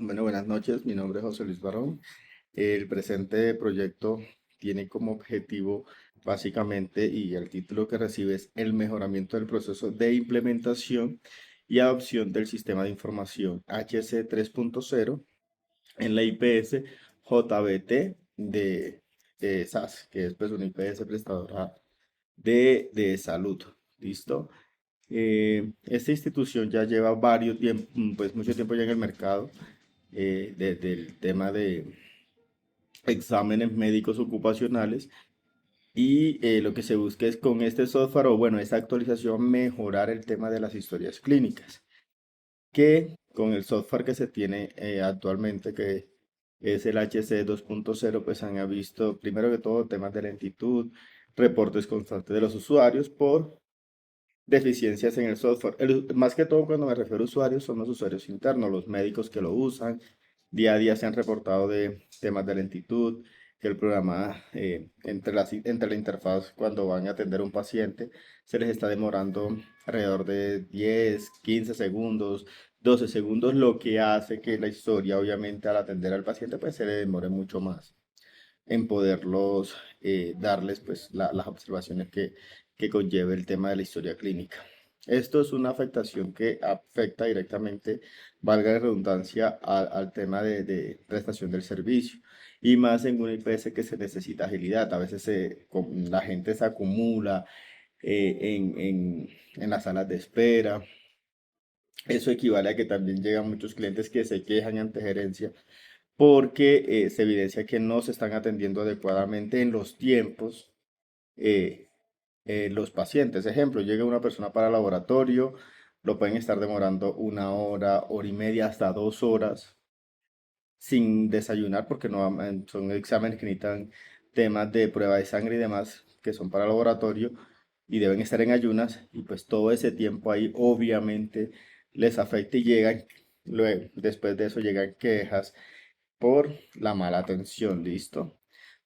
Bueno, buenas noches. Mi nombre es José Luis Barón. El presente proyecto tiene como objetivo básicamente, y el título que recibe es el mejoramiento del proceso de implementación y adopción del sistema de información HC 3.0 en la IPS JBT de SAS, que es pues una IPS prestadora de salud. ¿Listo? Esta institución ya lleva pues mucho tiempo ya en el mercado, desde el tema de exámenes médicos ocupacionales, y lo que se busca es con este software, o bueno, esta actualización, mejorar el tema de las historias clínicas, que con el software que se tiene actualmente, que es el HC 2.0, pues han visto primero que todo temas de lentitud, reportes constantes de los usuarios por deficiencias en el software. Más que todo, cuando me refiero a usuarios, son los usuarios internos, los médicos que lo usan. Día a día se han reportado de temas de lentitud, que el programa, entre la interfaz cuando van a atender a un paciente, se les está demorando alrededor de 10, 15 segundos, 12 segundos, lo que hace que la historia, obviamente, al atender al paciente, pues se le demore mucho más en poderlos darles pues las observaciones que conlleve el tema de la historia clínica. Esto es una afectación que afecta directamente, valga la redundancia, al tema de prestación del servicio, y más en una IPS que se necesita agilidad. A veces la gente se acumula en las salas de espera. Eso equivale a que también llegan muchos clientes que se quejan ante gerencia porque se evidencia que no se están atendiendo adecuadamente en los tiempos eh, los pacientes. Ejemplo, llega una persona para laboratorio, lo pueden estar demorando una hora, hora y media, hasta 2 horas sin desayunar, porque no son exámenes que necesitan temas de prueba de sangre y demás que son para laboratorio y deben estar en ayunas, y pues todo ese tiempo ahí obviamente les afecta, y llegan luego, después de eso llegan quejas por la mala atención. ¿Listo?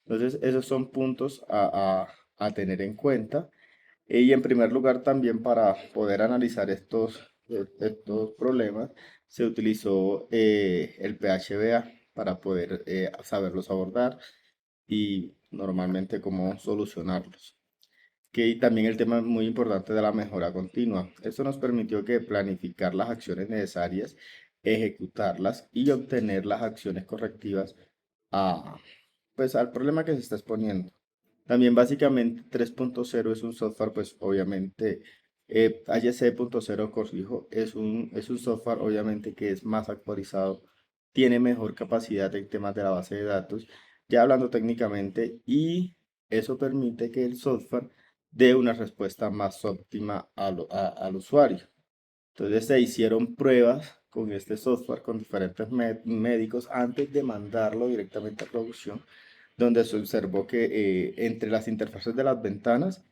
Entonces, esos son puntos a tener en cuenta. Y en primer lugar, también para poder analizar estos problemas, se utilizó el PHBA para poder saberlos abordar y normalmente cómo solucionarlos. Y también el tema muy importante de la mejora continua. Esto nos permitió que planificar las acciones necesarias, ejecutarlas y obtener las acciones correctivas a, pues, al problema que se está exponiendo. También básicamente 3.0 es un software, pues obviamente HC.0, corrijo, es un software obviamente que es más actualizado, tiene mejor capacidad en temas de la base de datos, ya hablando técnicamente, y eso permite que el software dé una respuesta más óptima al usuario. Entonces se hicieron pruebas con este software con diferentes médicos antes de mandarlo directamente a producción, donde se observó que entre las interfaces de las ventanas,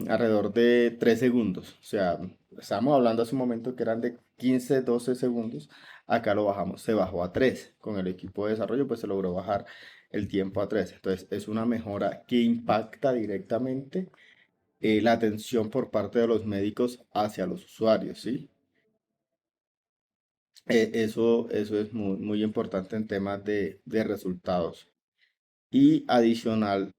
alrededor de 3 segundos. O sea, estábamos hablando hace un momento que eran de 15, 12 segundos. Acá lo bajamos, se bajó a 3. Con el equipo de desarrollo, pues se logró bajar el tiempo a 3. Entonces, es una mejora que impacta directamente la atención por parte de los médicos hacia los usuarios, ¿sí? Eso es muy, muy importante en temas de resultados. Y adicional,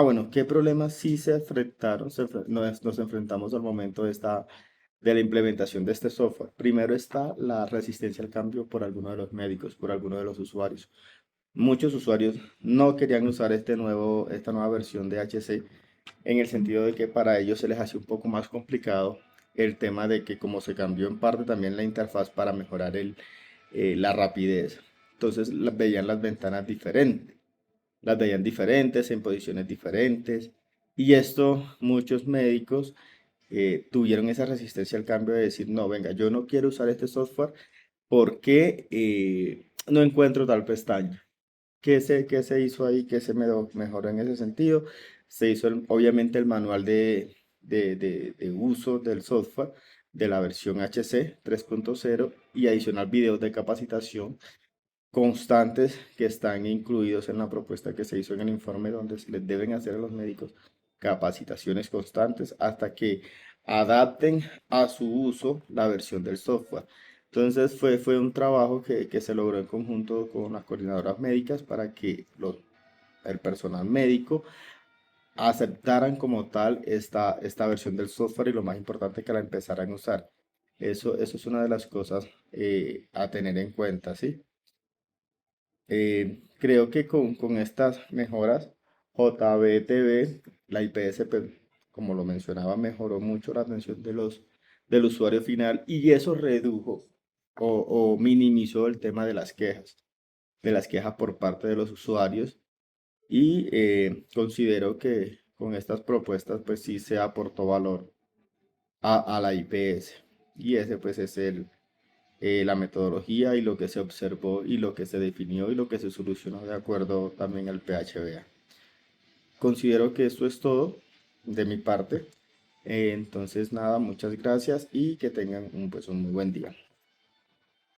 bueno, ¿qué problemas sí se enfrentaron? Nos enfrentamos al momento de la implementación de este software. Primero está la resistencia al cambio por algunos de los médicos, por algunos de los usuarios. Muchos usuarios no querían usar esta nueva versión de HC, en el sentido de que para ellos se les hacía un poco más complicado el tema de que, como se cambió en parte también la interfaz para mejorar la rapidez, entonces veían las ventanas diferentes, las veían diferentes, en posiciones diferentes. Y esto, muchos médicos tuvieron esa resistencia al cambio de decir, no, venga, yo no quiero usar este software porque no encuentro tal pestaña. ¿Qué se hizo ahí? ¿Qué se mejoró en ese sentido? Se hizo obviamente el manual de uso del software de la versión HC 3.0, y adicional videos de capacitación constantes que están incluidos en la propuesta que se hizo en el informe, donde se les deben hacer a los médicos capacitaciones constantes hasta que adapten a su uso la versión del software. Entonces fue un trabajo que se logró en conjunto con las coordinadoras médicas para que el personal médico aceptaran como tal esta versión del software y lo más importante que la empezaran a usar. Eso es una de las cosas a tener en cuenta, ¿sí? Creo que con estas mejoras, JBTV, la IPS, pues, como lo mencionaba, mejoró mucho la atención del usuario final y eso redujo o minimizó el tema de las quejas por parte de los usuarios y considero que con estas propuestas pues sí se aportó valor a la IPS y ese pues es la metodología y lo que se observó y lo que se definió y lo que se solucionó de acuerdo también al PHBA. Considero que esto es todo de mi parte. Entonces nada, muchas gracias y que tengan pues un muy buen día.